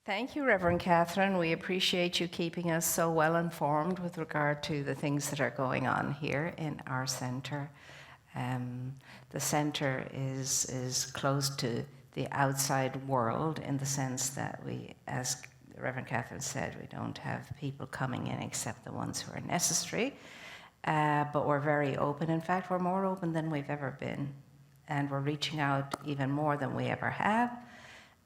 Thank you, Reverend Catherine. We appreciate you keeping us so well informed with regard to the things that are going on here in our centre. The centre is close to the outside world in the sense that we, as Reverend Catherine said, we don't have people coming in except the ones who are necessary, but we're very open. In fact, we're more open than we've ever been, and we're reaching out even more than we ever have.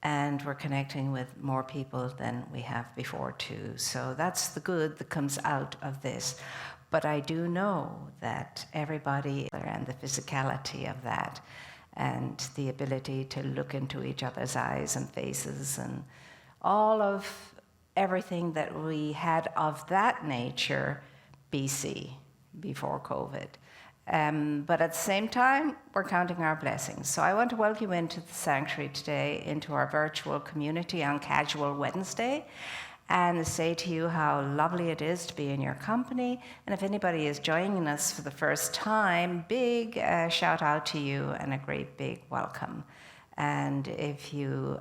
And we're connecting with more people than we have before too. So that's the good that comes out of this. But I do know that everybody, and the physicality of that, and the ability to look into each other's eyes and faces, and all of everything that we had of that nature BC, before COVID. But at the same time, we're counting our blessings. So I want to welcome you into the sanctuary today, into our virtual community on Casual Wednesday, and say to you how lovely it is to be in your company. And if anybody is joining us for the first time, big shout out to you and a great big welcome. And if you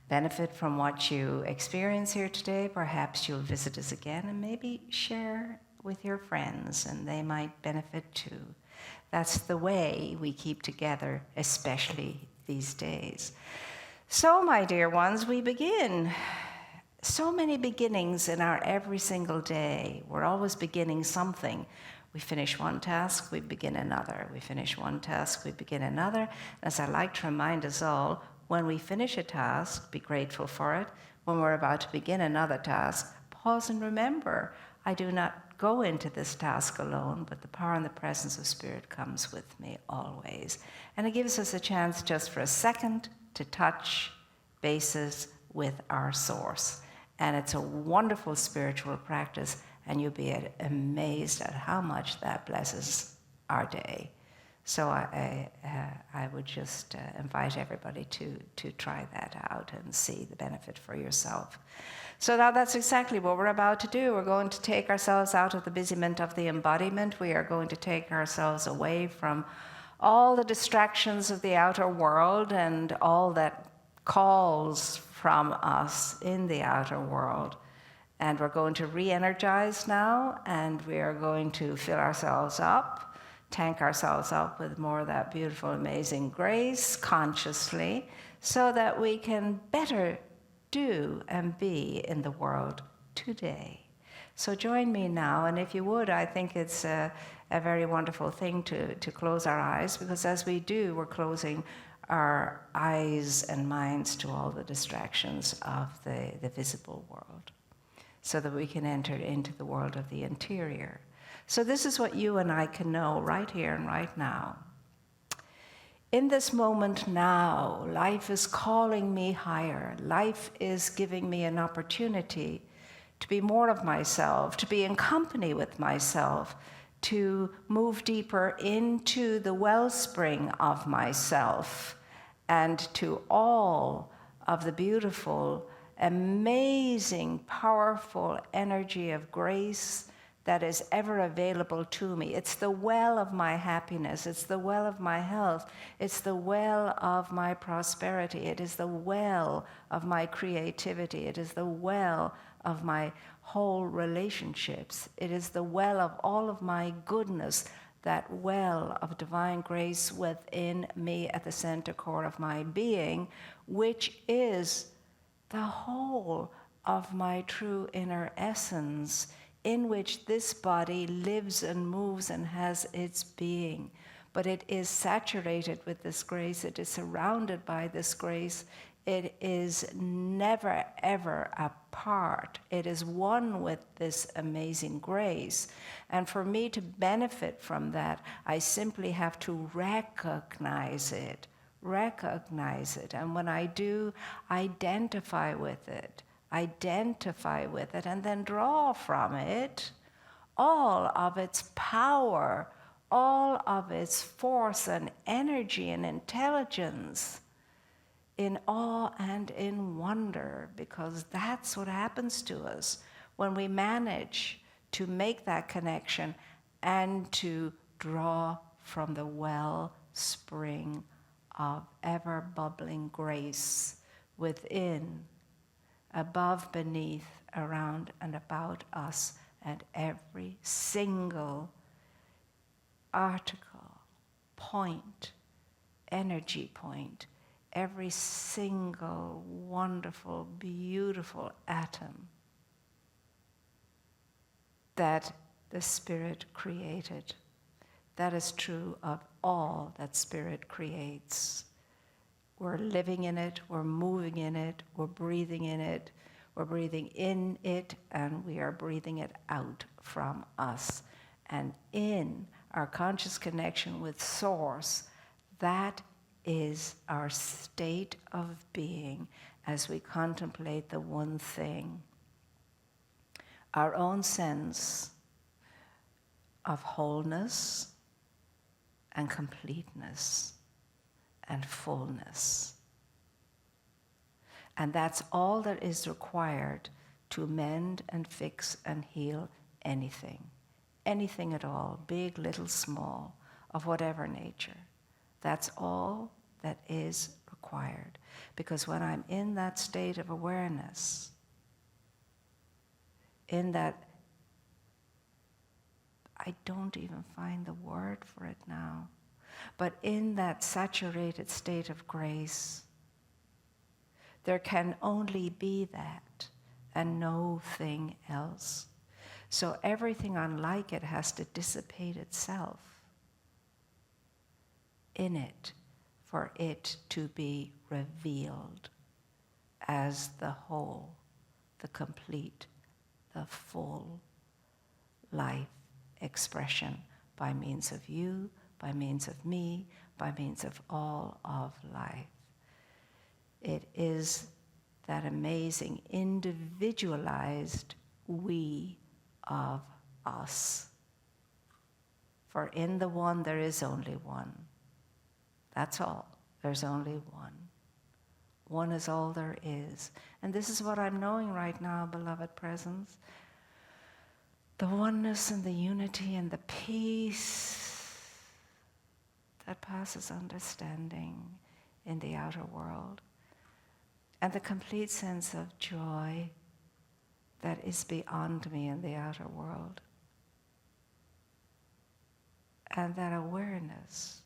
benefit from what you experience here today, perhaps you'll visit us again and maybe share with your friends, and they might benefit too. That's the way we keep together, especially these days. So, my dear ones, we begin. So many beginnings in our every single day. We're always beginning something. We finish one task, we begin another. We finish one task, we begin another. As I like to remind us all, when we finish a task, be grateful for it. When we're about to begin another task, pause and remember, I do not go into this task alone, but the power and the presence of Spirit comes with me always. And it gives us a chance just for a second to touch bases with our source. And it's a wonderful spiritual practice, and you'll be amazed at how much that blesses our day. So I would just invite everybody to try that out and see the benefit for yourself. So now that's exactly what we're about to do. We're going to take ourselves out of the busyness of the embodiment. We are going to take ourselves away from all the distractions of the outer world and all that calls from us in the outer world. And we're going to re-energize now, and we are going to fill ourselves up, tank ourselves up with more of that beautiful, amazing grace consciously, so that we can better do and be in the world today. So join me now, and if you would, I think it's a very wonderful thing to close our eyes, because as we do, we're closing our eyes and minds to all the distractions of the visible world, so that we can enter into the world of the interior. So this is what you and I can know right here and right now. In this moment now, life is calling me higher. Life is giving me an opportunity to be more of myself, to be in company with myself, to move deeper into the wellspring of myself and to all of the beautiful, amazing, powerful energy of grace that is ever available to me. It's the well of my happiness. It's the well of my health. It's the well of my prosperity. It is the well of my creativity. It is the well of my whole relationships. It is the well of all of my goodness, that well of divine grace within me at the center core of my being, which is the whole of my true inner essence, in which this body lives and moves and has its being. But it is saturated with this grace. It is surrounded by this grace. It is never, ever apart. It is one with this amazing grace. And for me to benefit from that, I simply have to recognize it. Recognize it. And when I do, identify with it. Identify with it, and then draw from it all of its power, all of its force and energy and intelligence, in awe and in wonder, because that's what happens to us when we manage to make that connection and to draw from the wellspring of ever-bubbling grace within above, beneath, around and about us, and every single article, point, energy point, every single wonderful, beautiful atom that the Spirit created. That is true of all that Spirit creates. We're living in it, we're moving in it, we're breathing in it, we're breathing in it, and we are breathing it out from us. And in our conscious connection with Source, that is our state of being as we contemplate the one thing. Our own sense of wholeness and completeness and fullness. And that's all that is required to mend and fix and heal anything. Anything at all, big, little, small, of whatever nature. That's all that is required. Because when I'm in that state of awareness, in that, I don't even find the word for it now, but in that saturated state of grace, there can only be that and no thing else. So everything unlike it has to dissipate itself in it for it to be revealed as the whole, the complete, the full life expression by means of you, by means of me, by means of all of life. It is that amazing individualized we of us. For in the one there is only one. That's all. There's only one. One is all there is. And this is what I'm knowing right now, beloved presence. The oneness and the unity and the peace that passes understanding in the outer world. And the complete sense of joy that is beyond me in the outer world. And that awareness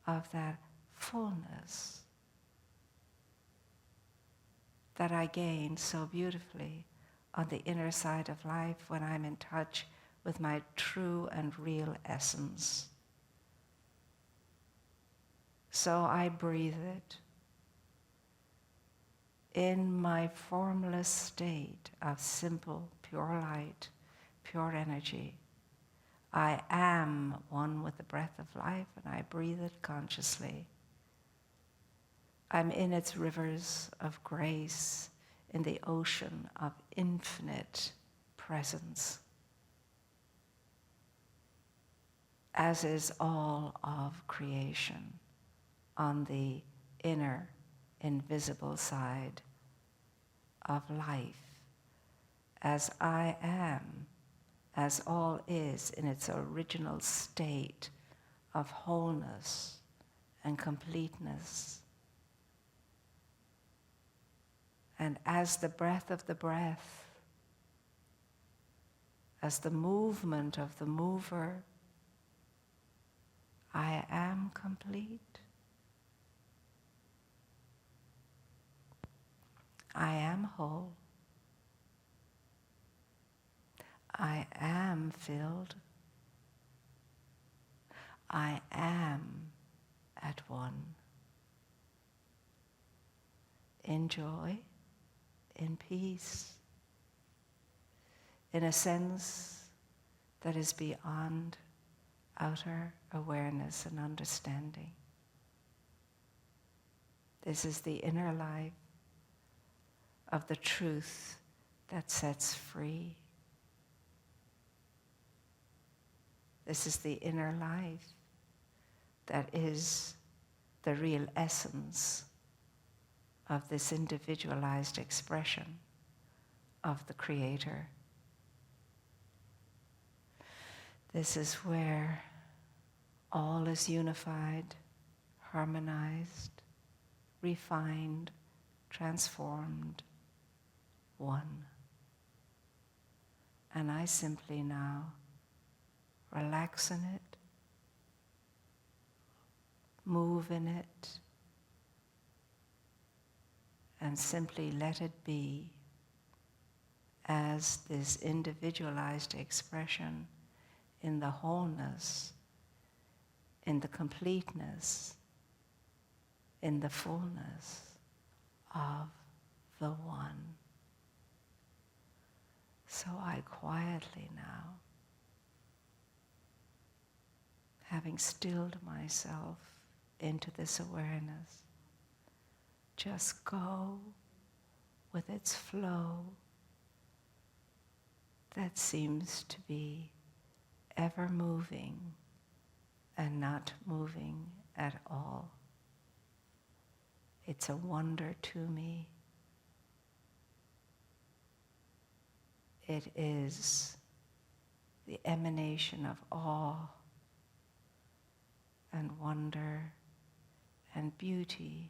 of that fullness that I gain so beautifully on the inner side of life when I'm in touch with my true and real essence. So I breathe it in my formless state of simple, pure light, pure energy. I am one with the breath of life, and I breathe it consciously. I'm in its rivers of grace, in the ocean of infinite presence, as is all of creation on the inner, invisible side of life, as I am, as all is in its original state of wholeness and completeness. And as the breath of the breath, as the movement of the mover, I am complete. I am whole. I am filled. I am at one. In joy, in peace, in a sense that is beyond outer awareness and understanding. This is the inner life of the truth that sets free. This is the inner life that is the real essence of this individualized expression of the Creator. This is where all is unified, harmonized, refined, transformed, one. And I simply now relax in it, move in it, and simply let it be as this individualized expression in the wholeness, in the completeness, in the fullness of the one. So I quietly now, having stilled myself into this awareness, just go with its flow that seems to be ever moving and not moving at all. It's a wonder to me. It is the emanation of awe and wonder and beauty.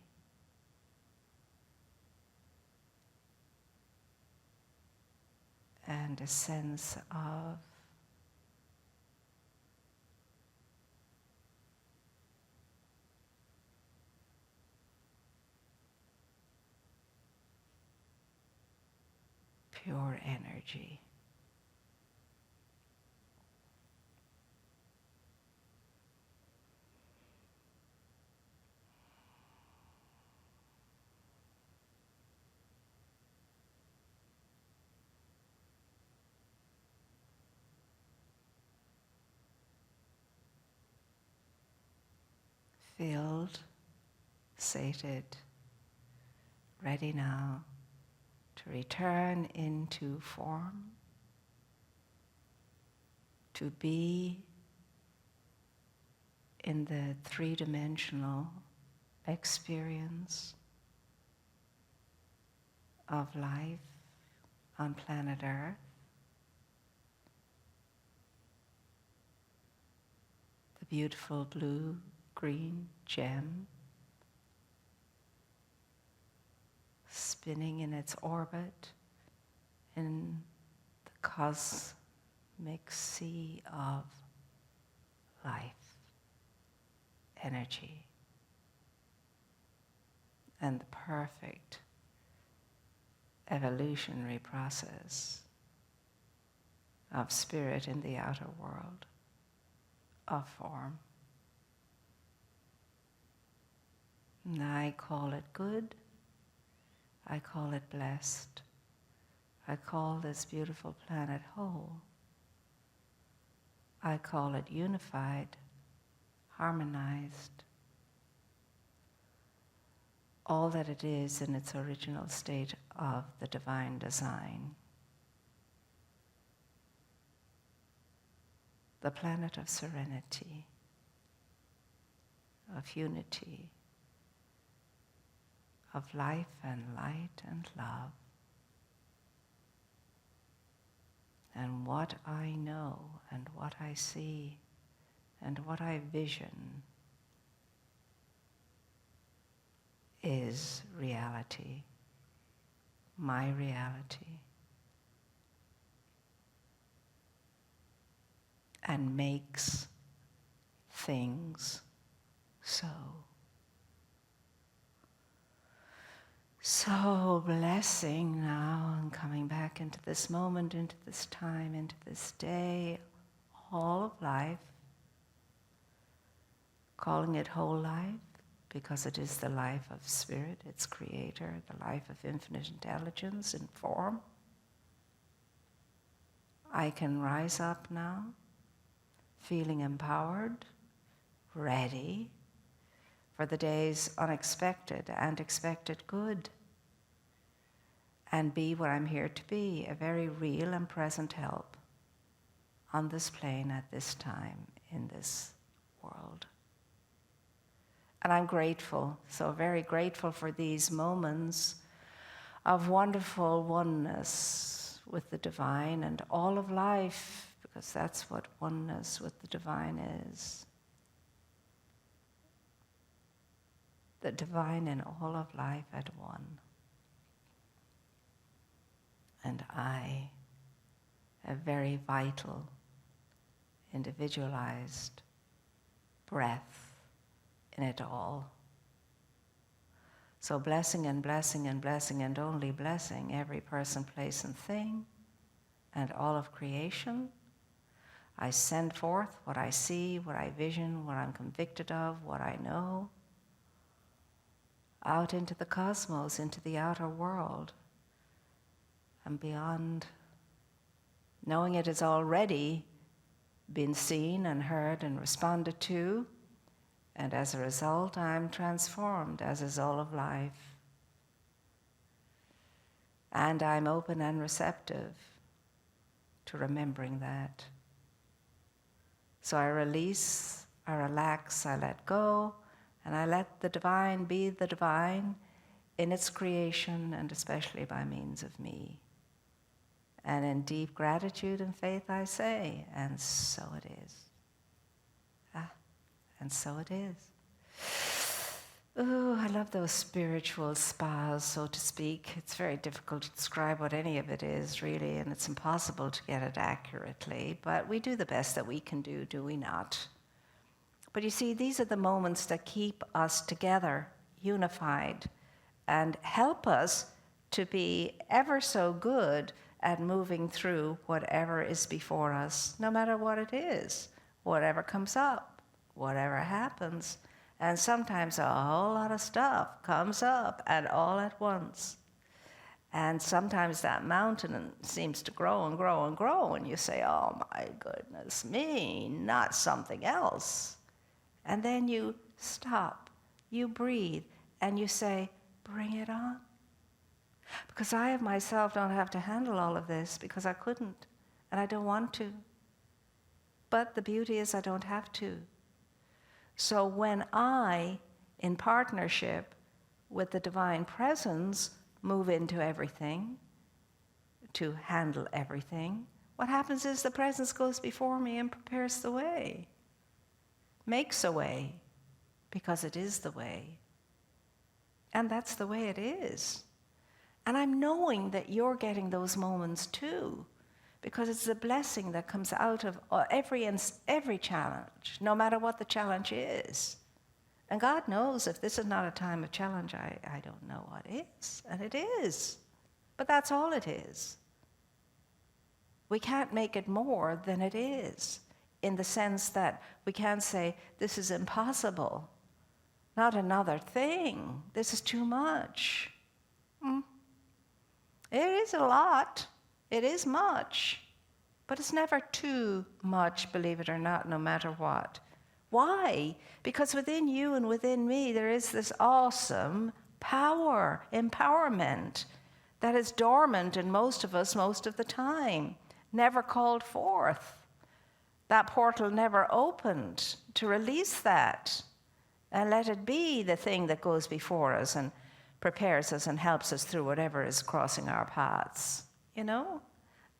And a sense of pure energy. Filled, sated, ready now to return into form, to be in the three-dimensional experience of life on planet Earth. The beautiful blue-green gem spinning in its orbit in the cosmic sea of life, energy, and the perfect evolutionary process of spirit in the outer world of form. And I call it good. I call it blessed. I call this beautiful planet whole. I call it unified, harmonized, all that it is in its original state of the divine design. The planet of serenity, of unity, of life and light and love. And what I know and what I see and what I vision is reality, my reality, and makes things so. So blessing now and coming back into this moment, into this time, into this day, all of life, calling it whole life because it is the life of spirit, its creator, the life of infinite intelligence in form. I can rise up now, feeling empowered, ready for the day's unexpected and expected good, and be what I'm here to be, a very real and present help on this plane at this time in this world. And I'm grateful, so very grateful for these moments of wonderful oneness with the divine and all of life, because that's what oneness with the divine is. The divine in all of life at one. and I, a very vital, individualized breath in it all. So blessing and blessing and blessing and only blessing every person, place, and thing, and all of creation. I send forth what I see, what I vision, what I'm convicted of, what I know, out into the cosmos, into the outer world, and beyond, knowing it has already been seen and heard and responded to, and as a result, I'm transformed, as is all of life. And I'm open and receptive to remembering that. So I release, I relax, I let go, and I let the divine be the divine in its creation, and especially by means of me. And in deep gratitude and faith I say, and so it is. And so it is. Ooh, I love those spiritual spas, so to speak. It's very difficult to describe what any of it is, really, and it's impossible to get it accurately. But we do the best that we can do we not? But you see, these are the moments that keep us together, unified, and help us to be ever so good at moving through whatever is before us, no matter what it is, whatever comes up. Whatever happens, and sometimes a whole lot of stuff comes up and all at once. And sometimes that mountain seems to grow and grow and grow, and you say, oh my goodness me, not something else. And then you stop, you breathe, and you say, bring it on. Because I myself don't have to handle all of this, because I couldn't, and I don't want to. But the beauty is I don't have to. So when I, in partnership with the divine presence, move into everything, to handle everything, what happens is the presence goes before me and prepares the way, makes a way, because it is the way. And that's the way it is. And I'm knowing that you're getting those moments too, because it's the blessing that comes out of every challenge, no matter what the challenge is. And God knows if this is not a time of challenge, I don't know what is. And it is. But that's all it is. We can't make it more than it is, in the sense that we can't say, this is impossible. Not another thing. This is too much. It is a lot. It is much, but it's never too much, believe it or not, no matter what. Why? Because within you and within me, there is this awesome power, empowerment, that is dormant in most of us most of the time, never called forth. That portal never opened to release that and let it be the thing that goes before us and prepares us and helps us through whatever is crossing our paths. You know?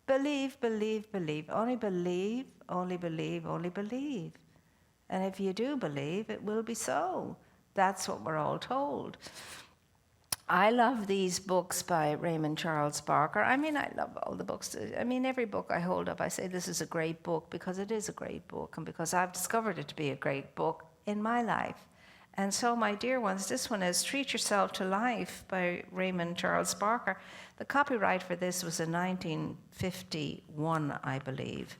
Believe, believe, believe. Only believe, only believe, only believe. And if you do believe, it will be so. That's what we're all told. I love these books by Raymond Charles Barker. I mean, I love all the books. I mean, every book I hold up, I say this is a great book because it is a great book and because I've discovered it to be a great book in my life. And so, my dear ones, this one is Treat Yourself to Life by Raymond Charles Barker. The copyright for this was in 1951, I believe.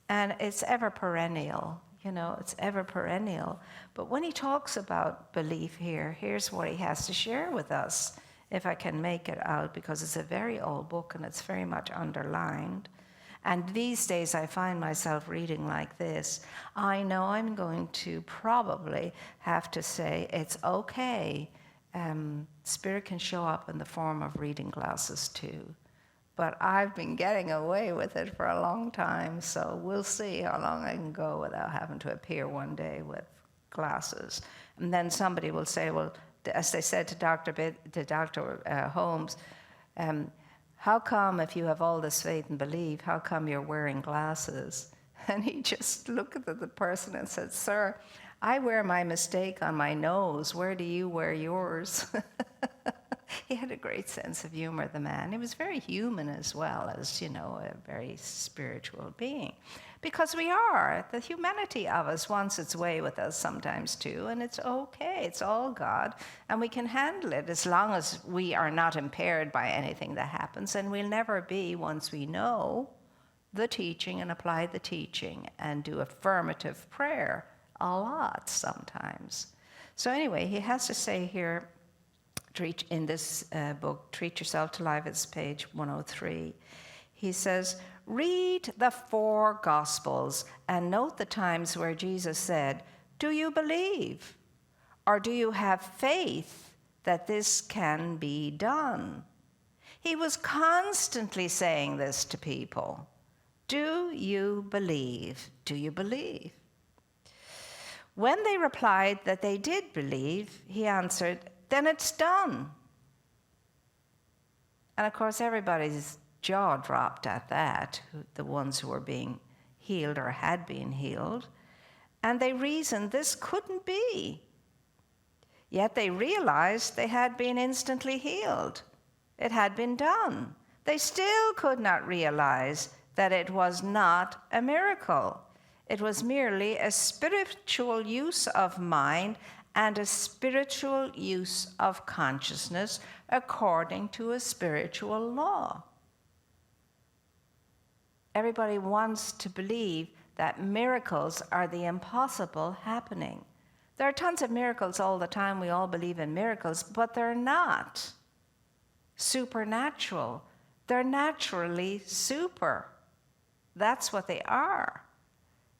And it's ever perennial, you know, it's ever perennial. But when he talks about belief here, here's what he has to share with us, if I can make it out, because it's a very old book and it's very much underlined. And these days I find myself reading like this. I know I'm going to probably have to say it's okay. Spirit can show up in the form of reading glasses too. But I've been getting away with it for a long time, so we'll see how long I can go without having to appear one day with glasses. And then somebody will say, well, as they said to Dr. Holmes, how come, if you have all this faith and belief, how come you're wearing glasses? And he just looked at the person and said, sir, I wear my mistake on my nose. Where do you wear yours? he had a great sense of humor, the man. He was very human as well as, a very spiritual being. Because we are. The humanity of us wants its way with us sometimes too, and it's okay. It's all God, and we can handle it as long as we are not impaired by anything that happens, and we'll never be once we know the teaching and apply the teaching and do affirmative prayer a lot sometimes. So anyway, he has to say here, in this book, Treat Yourself to Life, it's page 103. He says, read the 4 Gospels and note the times where Jesus said, do you believe? Or do you have faith that this can be done? He was constantly saying this to people. Do you believe? Do you believe? When they replied that they did believe, he answered, then it's done. And of course, everybody's jaw dropped at that, the ones who were being healed or had been healed, and they reasoned this couldn't be. Yet they realized they had been instantly healed. It had been done. They still could not realize that it was not a miracle. It was merely a spiritual use of mind and a spiritual use of consciousness according to a spiritual law. Everybody wants to believe that miracles are the impossible happening. There are tons of miracles all the time. We all believe in miracles, but they're not supernatural. They're naturally super. That's what they are.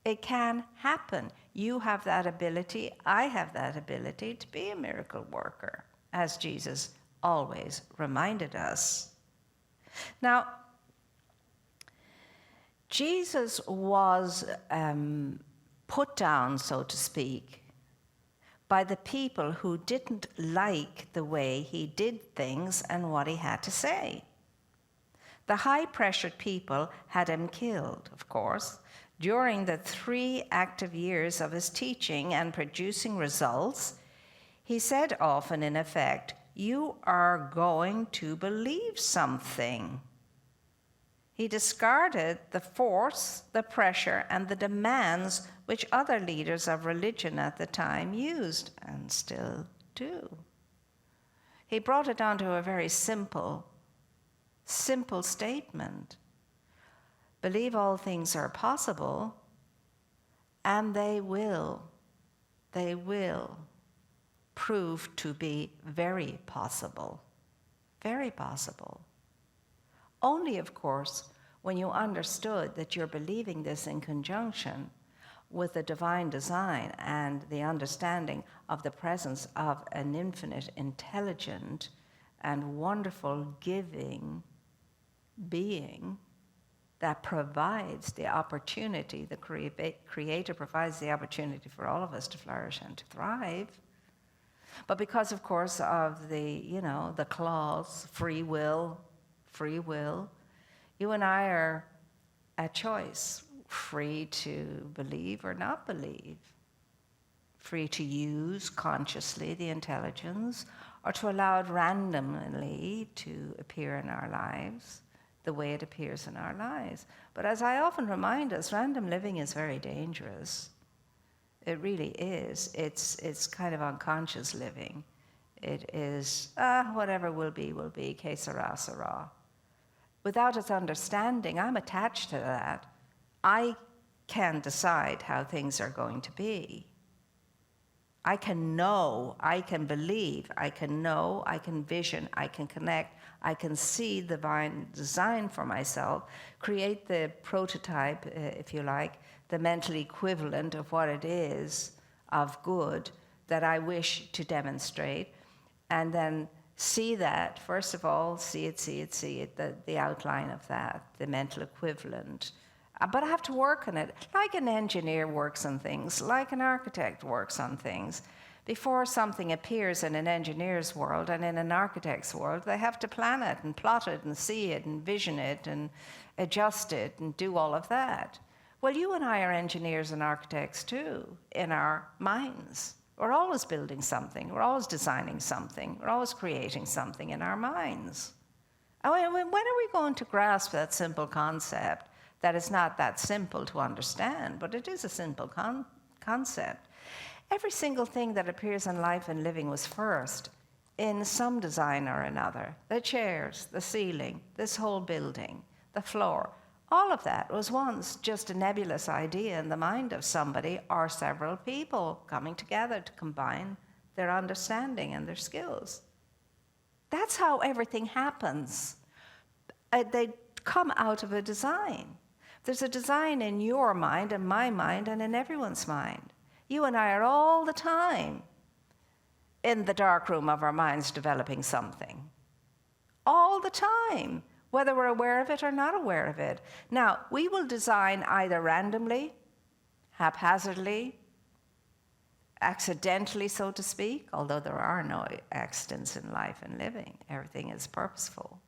It can happen. You have that ability. I have that ability to be a miracle worker, as Jesus always reminded us. Now, Jesus was put down, so to speak, by the people who didn't like the way he did things and what he had to say. The high-pressured people had him killed, of course. During the 3 active years of his teaching and producing results, he said often, in effect, you are going to believe something. He discarded the force, the pressure, and the demands which other leaders of religion at the time used and still do. He brought it down to a very simple statement. Believe all things are possible, and they will prove to be very possible. Very possible. Only, of course, when you understood that you're believing this in conjunction with the divine design and the understanding of the presence of an infinite, intelligent, and wonderful giving being that provides the opportunity, the Creator provides the opportunity for all of us to flourish and to thrive. But because, of course, of the clause, free will, you and I are at choice, free to believe or not believe, free to use consciously the intelligence or to allow it randomly to appear in our lives the way it appears in our lives. But as I often remind us, random living is very dangerous. It really is. It's kind of unconscious living. It is, whatever will be, que sera, sera. Without its understanding, I'm attached to that. I can decide how things are going to be. I can know, I can believe, I can know, I can vision, I can connect, I can see the divine design for myself, create the prototype, if you like, the mental equivalent of what it is of good that I wish to demonstrate, and then see that, first of all, see it, the outline of that, the mental equivalent. But I have to work on it, like an engineer works on things, like an architect works on things. Before something appears in an engineer's world and in an architect's world, they have to plan it and plot it and see it and vision it and adjust it and do all of that. Well, you and I are engineers and architects too, in our minds, We're always building something. We're always designing something. We're always creating something in our minds. And when are we going to grasp that simple concept that is not that simple to understand, but it is a simple concept? Every single thing that appears in life and living was first in some design or another. The chairs, the ceiling, this whole building, the floor. All of that was once just a nebulous idea in the mind of somebody or several people coming together to combine their understanding and their skills. That's how everything happens. They come out of a design. There's a design in your mind and my mind and in everyone's mind. You and I are all the time in the dark room of our minds developing something. All the time, whether we're aware of it or not aware of it. Now, we will design either randomly, haphazardly, accidentally, so to speak, although there are no accidents in life and living. Everything is purposeful.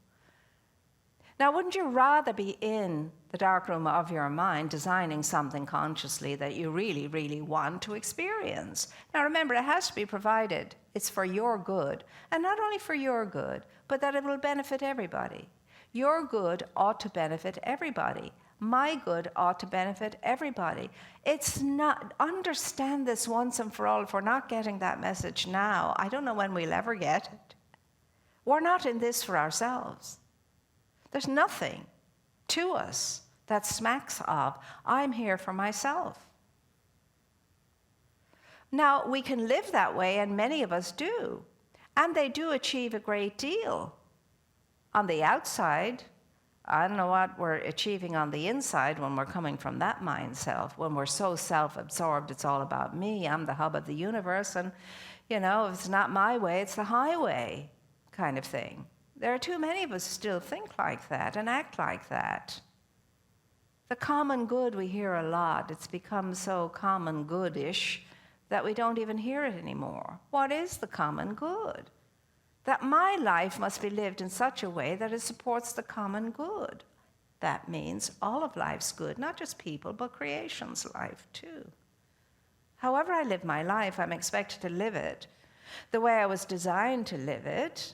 Now, wouldn't you rather be in the darkroom of your mind designing something consciously that you really, really want to experience? Now, remember, it has to be provided. It's for your good. And not only for your good, but that it will benefit everybody. Your good ought to benefit everybody. My good ought to benefit everybody. It's not, understand this once and for all. If we're not getting that message now, I don't know when we'll ever get it. We're not in this for ourselves. There's nothing to us that smacks of, I'm here for myself. Now, we can live that way, and many of us do. And they do achieve a great deal. On the outside, I don't know what we're achieving on the inside when we're coming from that mind self, when we're so self-absorbed, it's all about me, I'm the hub of the universe, and, you know, if it's not my way, it's the highway kind of thing. There are too many of us who still think like that and act like that. The common good we hear a lot. It's become so common good-ish that we don't even hear it anymore. What is the common good? That my life must be lived in such a way that it supports the common good. That means all of life's good, not just people, but creation's life too. However I live my life, I'm expected to live it the way I was designed to live it,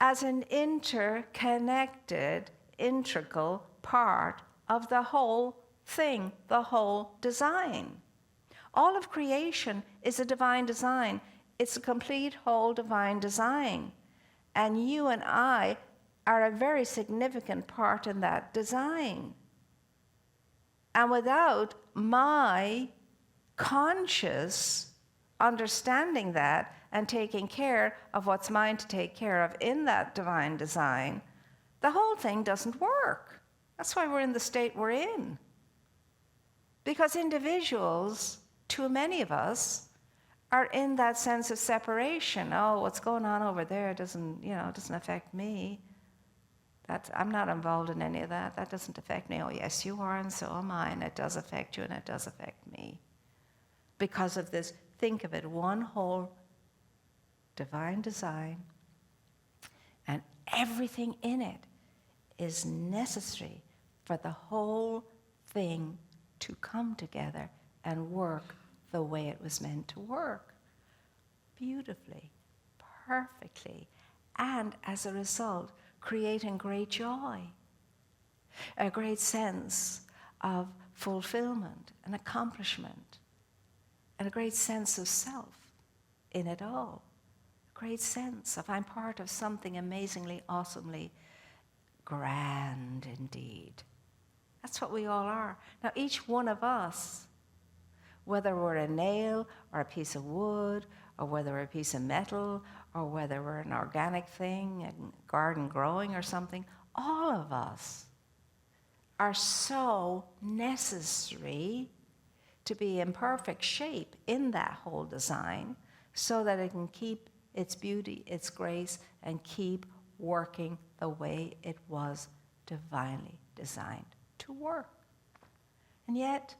as an interconnected, integral part of the whole thing, the whole design. All of creation is a divine design. It's a complete whole divine design. And you and I are a very significant part in that design. And without my conscious understanding that and taking care of what's mine to take care of in that divine design, the whole thing doesn't work. That's why we're in the state we're in. Because individuals, too many of us, are in that sense of separation. Oh, what's going on over there doesn't affect me. I'm not involved in any of that. That doesn't affect me. Oh, yes, you are, and so am I, and it does affect you, and it does affect me. Because of this, think of it, one whole divine design, and everything in it is necessary for the whole thing to come together and work the way it was meant to work. Beautifully, perfectly, and as a result, creating great joy, a great sense of fulfillment and accomplishment, and a great sense of self in it all. A great sense of I'm part of something amazingly, awesomely grand indeed. That's what we all are. Now, each one of us, whether we're a nail or a piece of wood, or whether we're a piece of metal, or whether we're an organic thing, a garden growing or something, all of us are so necessary to be in perfect shape in that whole design so that it can keep its beauty, its grace, and keep working the way it was divinely designed to work. And yet,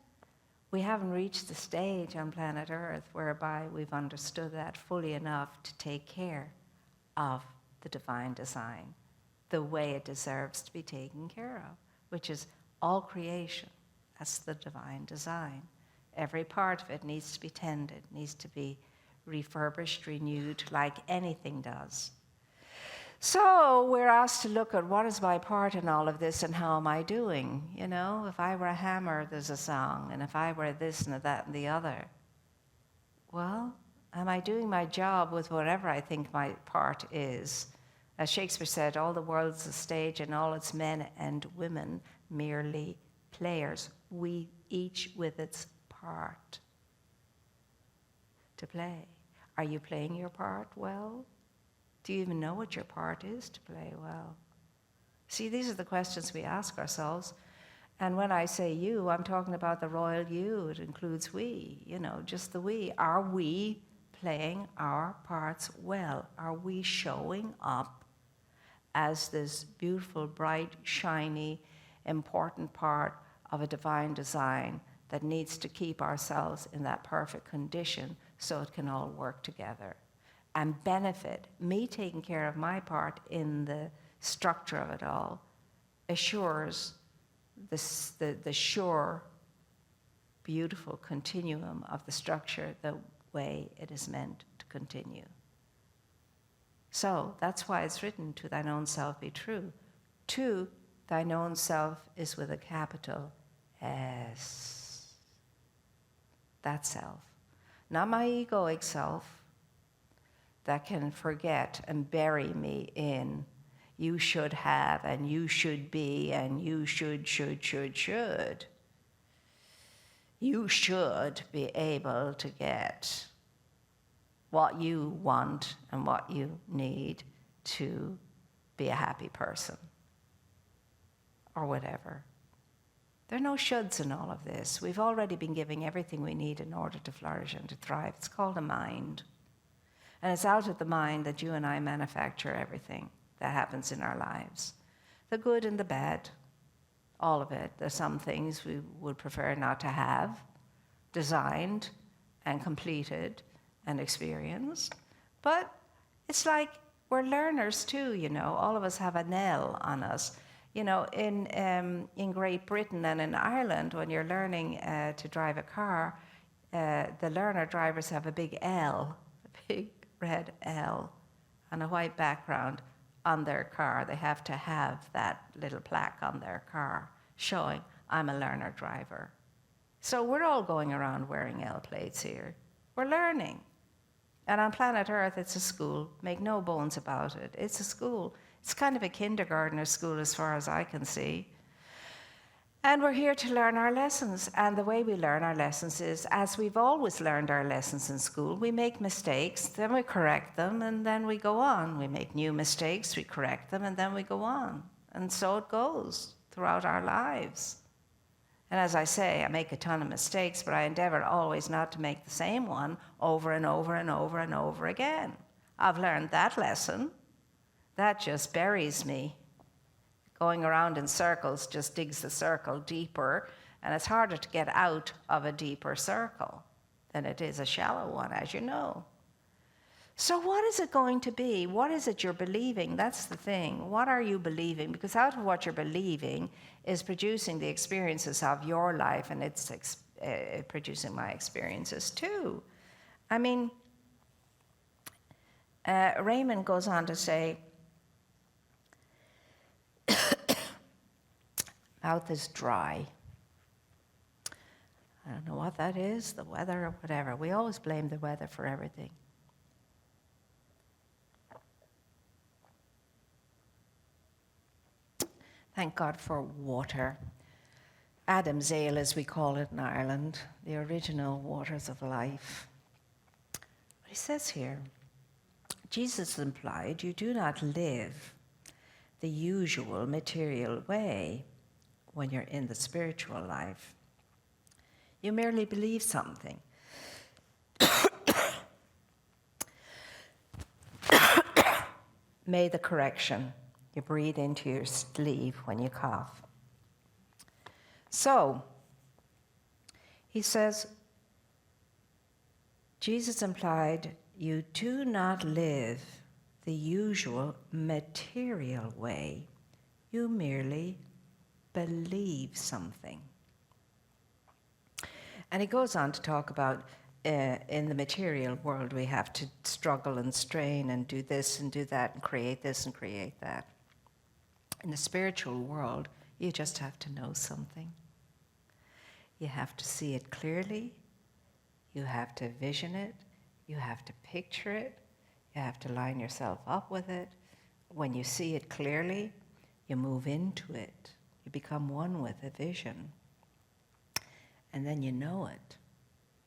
we haven't reached the stage on planet Earth whereby we've understood that fully enough to take care of the divine design the way it deserves to be taken care of, which is all creation. That's the divine design. Every part of it needs to be tended, needs to be refurbished, renewed, like anything does. So we're asked to look at what is my part in all of this and how am I doing? You know, if I were a hammer, there's a song, and if I were this and that and the other. Well, am I doing my job with whatever I think my part is? As Shakespeare said, all the world's a stage and all its men and women merely players, we each with its part to play. Are you playing your part well? Do you even know what your part is to play well? See, these are the questions we ask ourselves. And when I say you, I'm talking about the royal you. It includes we, you know, just the we. Are we playing our parts well? Are we showing up as this beautiful, bright, shiny, important part of a divine design that needs to keep ourselves in that perfect condition so it can all work together and benefit? Me taking care of my part in the structure of it all assures the sure, beautiful continuum of the structure the way it is meant to continue. So that's why it's written, to thine own self be true. To thine own self is with a capital S. That self. Not my egoic self that can forget and bury me in you should have and you should be and you should. You should be able to get what you want and what you need to be a happy person or whatever. There are no shoulds in all of this. We've already been giving everything we need in order to flourish and to thrive. It's called a mind. And it's out of the mind that you and I manufacture everything that happens in our lives. The good and the bad, all of it. There's some things we would prefer not to have designed and completed and experienced. But it's like we're learners too, you know. All of us have an L on us. You know, in Great Britain and in Ireland, when you're learning to drive a car, the learner drivers have a big L, a big red L on a white background on their car. They have to have that little plaque on their car showing, I'm a learner driver. So we're all going around wearing L plates here. We're learning. And on planet Earth, it's a school. Make no bones about it. It's a school. It's kind of a kindergarten school as far as I can see. And we're here to learn our lessons. And the way we learn our lessons is, as we've always learned our lessons in school, we make mistakes, then we correct them, and then we go on. We make new mistakes, we correct them, and then we go on. And so it goes throughout our lives. And as I say, I make a ton of mistakes, but I endeavor always not to make the same one over and over and over and over again. I've learned that lesson. That just buries me. Going around in circles just digs the circle deeper, and it's harder to get out of a deeper circle than it is a shallow one, as you know. So what is it going to be? What is it you're believing? That's the thing. What are you believing? Because out of what you're believing is producing the experiences of your life, and it's producing my experiences too. I mean, Raymond goes on to say, mouth is dry. I don't know what that is, the weather or whatever. We always blame the weather for everything. Thank God for water. Adam's ale, as we call it in Ireland, the original waters of life. But he says here, Jesus implied, you do not live the usual material way when you're in the spiritual life. You merely believe something. May the correction. You breathe into your sleeve when you cough. So, he says, Jesus implied, you do not live the usual material way. You merely believe something. And he goes on to talk about in the material world, we have to struggle and strain and do this and do that and create this and create that. In the spiritual world, you just have to know something. You have to see it clearly. You have to vision it. You have to picture it. You have to line yourself up with it. When you see it clearly, you move into it. You become one with the vision. And then you know it.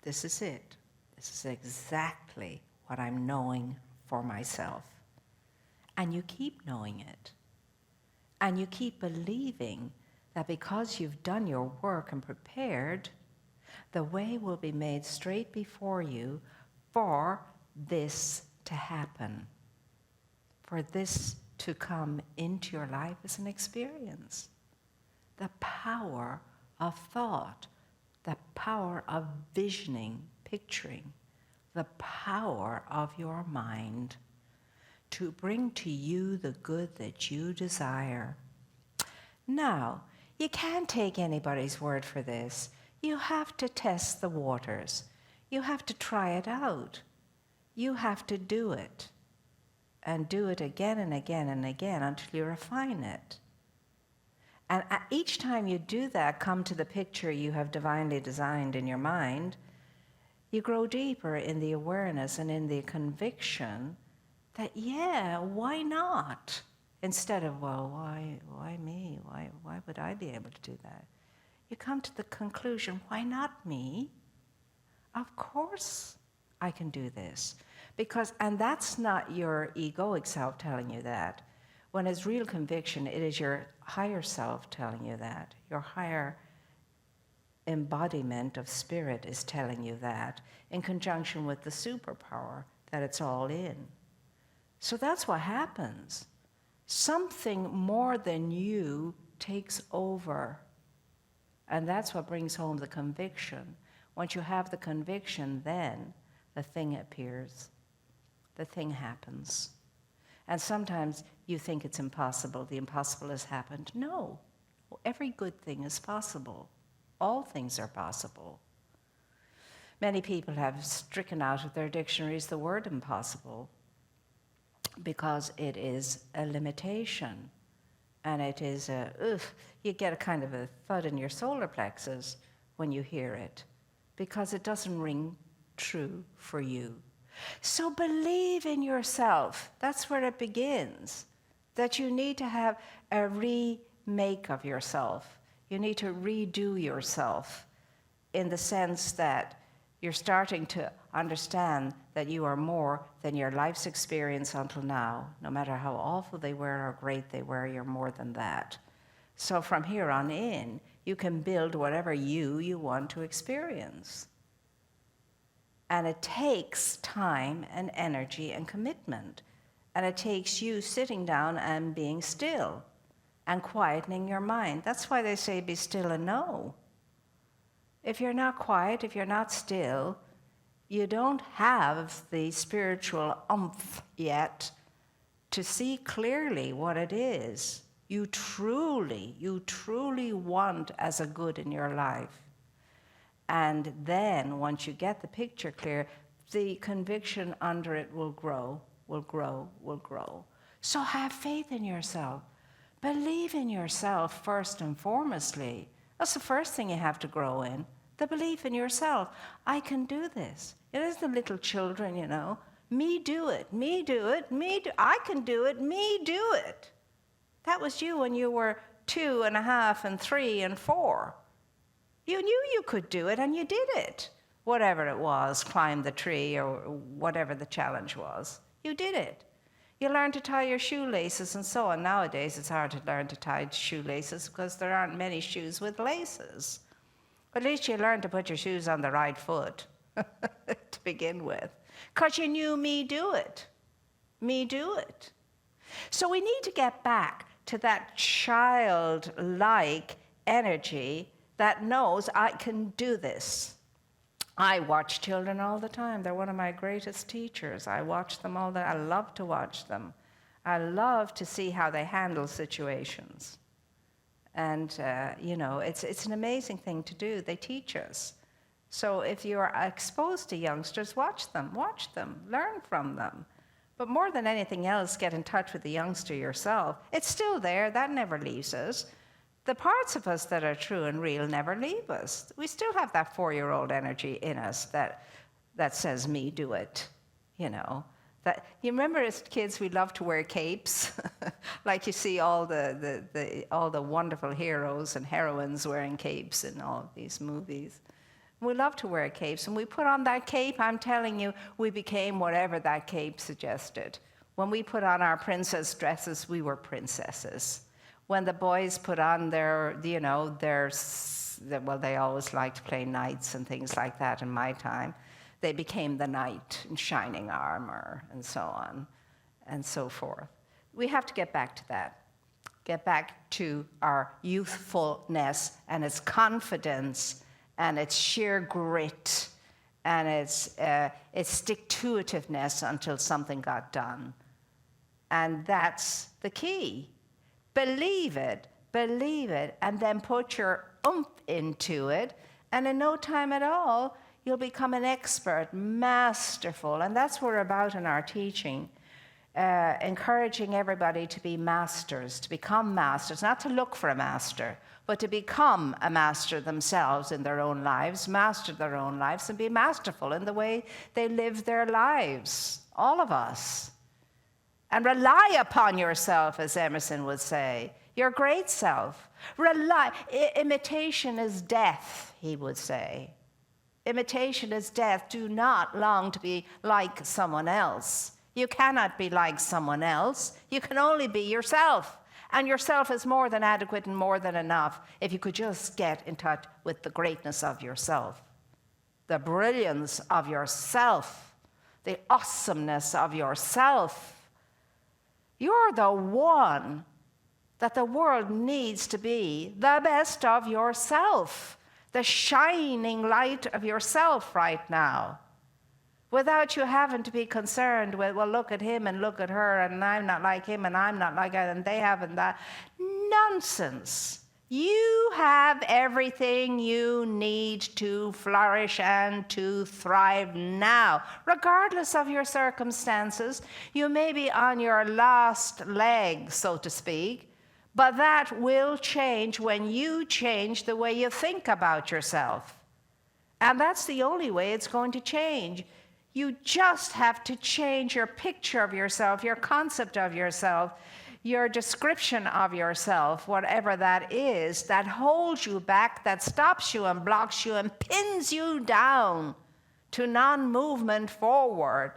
This is it. This is exactly what I'm knowing for myself. And you keep knowing it. And you keep believing that because you've done your work and prepared, the way will be made straight before you for this to happen, for this to come into your life as an experience. The power of thought, the power of visioning, picturing, the power of your mind to bring to you the good that you desire. Now, you can't take anybody's word for this. You have to test the waters. You have to try it out. You have to do it. And do it again and again and again until you refine it. And each time you do that, come to the picture you have divinely designed in your mind, you grow deeper in the awareness and in the conviction that, yeah, why not? Instead of, well, why me? Why would I be able to do that? You come to the conclusion, why not me? Of course I can do this. And that's not your egoic self telling you that. When it's real conviction, it is your higher self telling you that. Your higher embodiment of spirit is telling you that, in conjunction with the superpower that it's all in. So that's what happens. Something more than you takes over. And that's what brings home the conviction. Once you have the conviction, then the thing appears. The thing happens. And sometimes you think it's impossible. The impossible has happened. No. Every good thing is possible. All things are possible. Many people have stricken out of their dictionaries the word impossible because it is a limitation. And it is you get a kind of a thud in your solar plexus when you hear it because it doesn't ring true for you. So believe in yourself. That's where it begins. That you need to have a remake of yourself. You need to redo yourself in the sense that you're starting to understand that you are more than your life's experience until now. No matter how awful they were or great they were, you're more than that. So from here on in, you can build whatever you want to experience. And it takes time and energy and commitment. And it takes you sitting down and being still and quietening your mind. That's why they say be still and know. If you're not quiet, if you're not still, you don't have the spiritual oomph yet to see clearly what it is you truly want as a good in your life. And then, once you get the picture clear, the conviction under it will grow. So have faith in yourself. Believe in yourself first and foremostly. That's the first thing you have to grow in, the belief in yourself. I can do this. It is the little children, you know. Me do it, me do it, I can do it, me do it. That was you when you were 2.5 and 3 and 4. You knew you could do it, and you did it. Whatever it was, climb the tree or whatever the challenge was, you did it. You learned to tie your shoelaces and so on. Nowadays, it's hard to learn to tie shoelaces because there aren't many shoes with laces. But at least you learned to put your shoes on the right foot to begin with, because you knew me do it. So we need to get back to that childlike energy that knows I can do this. I watch children all the time. They're one of my greatest teachers. I watch them all the time. I love to watch them. I love to see how they handle situations. And, it's an amazing thing to do. They teach us. So if you are exposed to youngsters, watch them, learn from them. But more than anything else, get in touch with the youngster yourself. It's still there, that never leaves us. The parts of us that are true and real never leave us. We still have that 4-year-old energy in us that says, me, do it, you know. That, you remember as kids we loved to wear capes? Like you see all the wonderful heroes and heroines wearing capes in all of these movies. We love to wear capes. When we put on that cape, I'm telling you, we became whatever that cape suggested. When we put on our princess dresses, we were princesses. When the boys put on their, you know, well, they always liked to play knights and things like that in my time. They became the knight in shining armor and so on and so forth. We have to get back to that. Get back to our youthfulness and its confidence and its sheer grit and its stick-to-itiveness until something got done. And that's the key. Believe it, and then put your oomph into it, and in no time at all, you'll become an expert, masterful, and that's what we're about in our teaching, encouraging everybody to be masters, to become masters, not to look for a master, but to become a master themselves in their own lives, master their own lives, and be masterful in the way they live their lives, all of us. And rely upon yourself, as Emerson would say, your great self. Imitation is death, he would say. Imitation is death. Do not long to be like someone else. You cannot be like someone else. You can only be yourself. And yourself is more than adequate and more than enough if you could just get in touch with the greatness of yourself, the brilliance of yourself, the awesomeness of yourself. You're the one that the world needs to be the best of yourself, the shining light of yourself right now, without you having to be concerned with, well, look at him and look at her, and I'm not like him, and I'm not like that, and they haven't that. Nonsense. You have everything you need to flourish and to thrive now, regardless of your circumstances. You may be on your last leg, so to speak, but that will change when you change the way you think about yourself. And that's the only way it's going to change. You just have to change your picture of yourself, your concept of yourself, your description of yourself, whatever that is, that holds you back, that stops you and blocks you and pins you down to non-movement forward.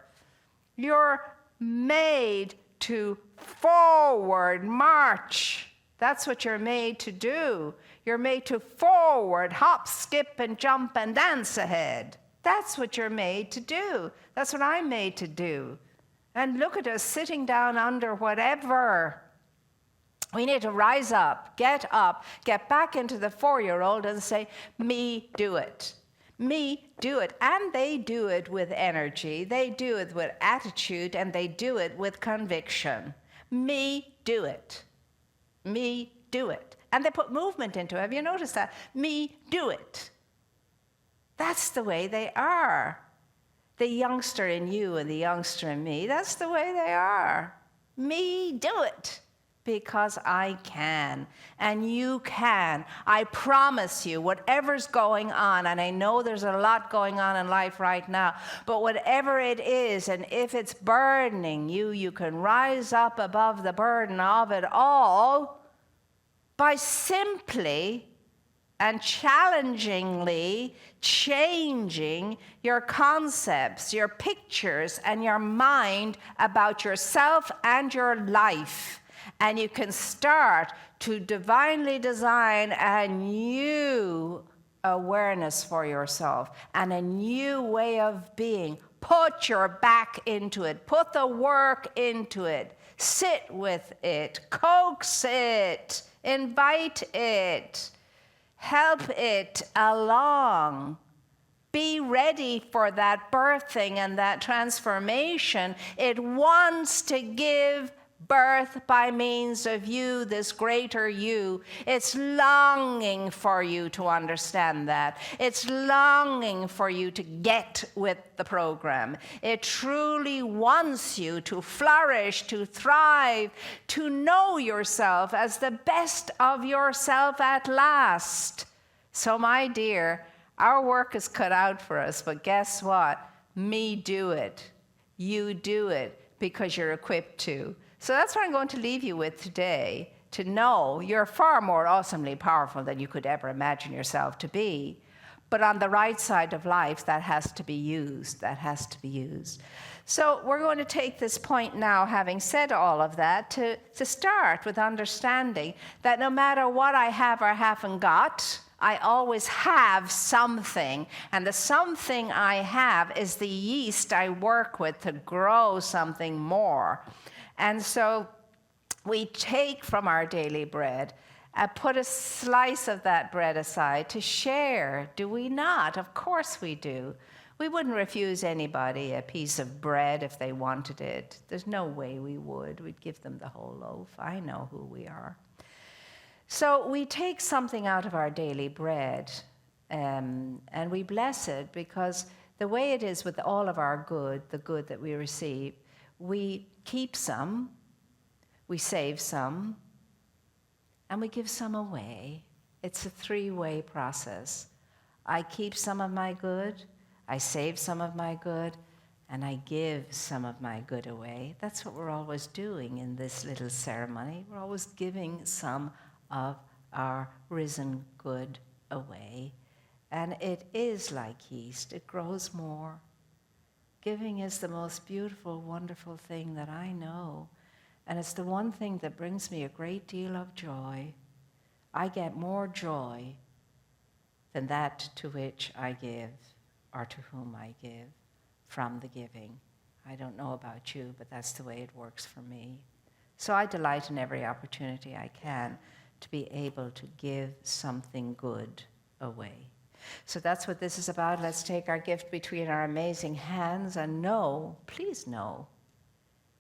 You're made to forward march. That's what you're made to do. You're made to forward, hop, skip, and jump and dance ahead. That's what you're made to do. That's what I'm made to do. And look at us sitting down under whatever. We need to rise up, get back into the 4-year-old and say, me, do it. Me, do it. And they do it with energy. They do it with attitude, and they do it with conviction. Me, do it. Me, do it. And they put movement into it. Have you noticed that? Me, do it. That's the way they are. The youngster in you and the youngster in me, that's the way they are. Me, do it. Because I can, and you can. I promise you, whatever's going on, and I know there's a lot going on in life right now, but whatever it is, and if it's burdening you, you can rise up above the burden of it all by simply and challengingly changing your concepts, your pictures, and your mind about yourself and your life. And you can start to divinely design a new awareness for yourself and a new way of being. Put your back into it. Put the work into it. Sit with it. Coax it. Invite it. Help it along. Be ready for that birthing and that transformation. It wants to give birth by means of you, this greater you. It's longing for you to understand that. It's longing for you to get with the program. It truly wants you to flourish, to thrive, to know yourself as the best of yourself at last. So, my dear, our work is cut out for us, but guess what? Me do it. You do it because you're equipped to. So that's what I'm going to leave you with today, to know you're far more awesomely powerful than you could ever imagine yourself to be. But on the right side of life, that has to be used. That has to be used. So we're going to take this point now, having said all of that, to start with understanding that no matter what I have or haven't got, I always have something, and the something I have is the yeast I work with to grow something more. And so we take from our daily bread and put a slice of that bread aside to share, do we not? Of course we do. We wouldn't refuse anybody a piece of bread if they wanted it. There's no way we would. We'd give them the whole loaf. I know who we are. So we take something out of our daily bread and we bless it, because the way it is with all of our good, the good that we receive, we keep some, we save some, and we give some away. It's a three-way process. I keep some of my good, I save some of my good, and I give some of my good away. That's what we're always doing in this little ceremony. We're always giving some of our risen good away. And it is like yeast. It grows more. Giving is the most beautiful, wonderful thing that I know. And it's the one thing that brings me a great deal of joy. I get more joy than that to which I give or to whom I give from the giving. I don't know about you, but that's the way it works for me. So I delight in every opportunity I can to be able to give something good away. So that's what this is about. Let's take our gift between our amazing hands and know, please know,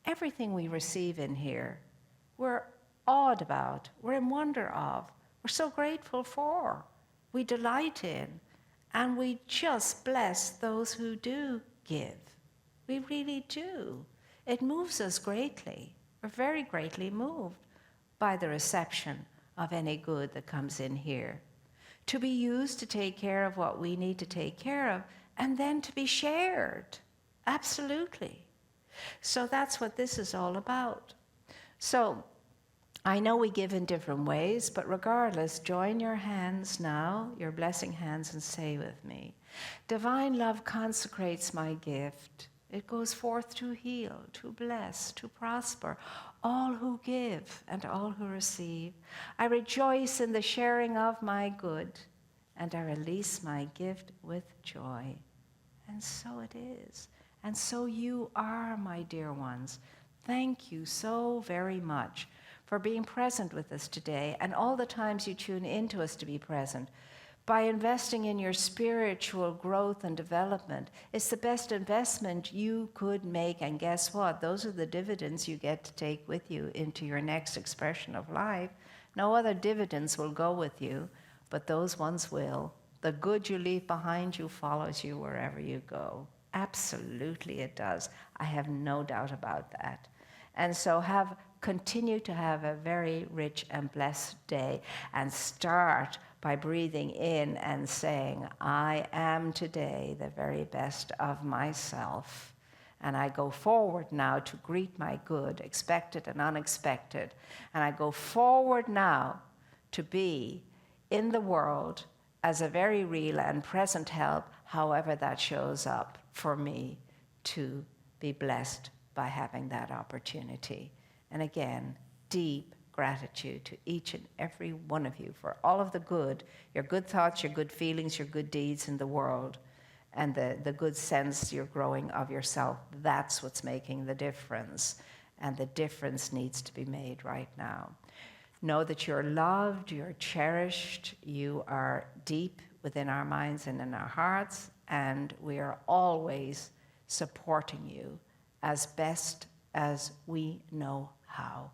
everything we receive in here, we're awed about, we're in wonder of, we're so grateful for, we delight in, and we just bless those who do give. We really do. It moves us greatly. We're very greatly moved by the reception of any good that comes in here, to be used to take care of what we need to take care of, and then to be shared. Absolutely. So that's what this is all about. So I know we give in different ways, but regardless, join your hands now, your blessing hands, and say with me, divine love consecrates my gift. It goes forth to heal, to bless, to prosper all who give and all who receive. I rejoice in the sharing of my good, and I release my gift with joy. And so it is. And so you are, my dear ones. Thank you so very much for being present with us today, and all the times you tune into us to be present. By investing in your spiritual growth and development, it's the best investment you could make. And guess what? Those are the dividends you get to take with you into your next expression of life. No other dividends will go with you, but those ones will. The good you leave behind you follows you wherever you go. Absolutely it does. I have no doubt about that. And so continue to have a very rich and blessed day, and start by breathing in and saying, I am today the very best of myself. And I go forward now to greet my good, expected and unexpected. And I go forward now to be in the world as a very real and present help, however that shows up for me to be blessed by having that opportunity. And again, deep gratitude to each and every one of you for all of the good, your good thoughts, your good feelings, your good deeds in the world, and the good sense you're growing of yourself. That's what's making the difference. And the difference needs to be made right now. Know that you're loved, you're cherished, you are deep within our minds and in our hearts, and we are always supporting you as best as we know how.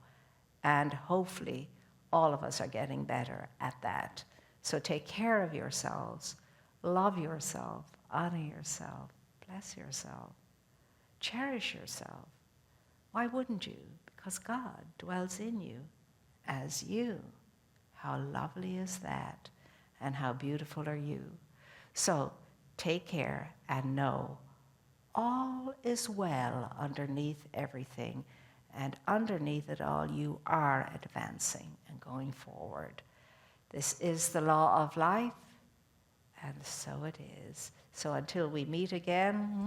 And hopefully all of us are getting better at that. So take care of yourselves, love yourself, honor yourself, bless yourself, cherish yourself. Why wouldn't you? Because God dwells in you as you. How lovely is that? And how beautiful are you? So take care and know all is well underneath everything. And underneath it all, you are advancing and going forward. This is the law of life, and so it is. So until we meet again,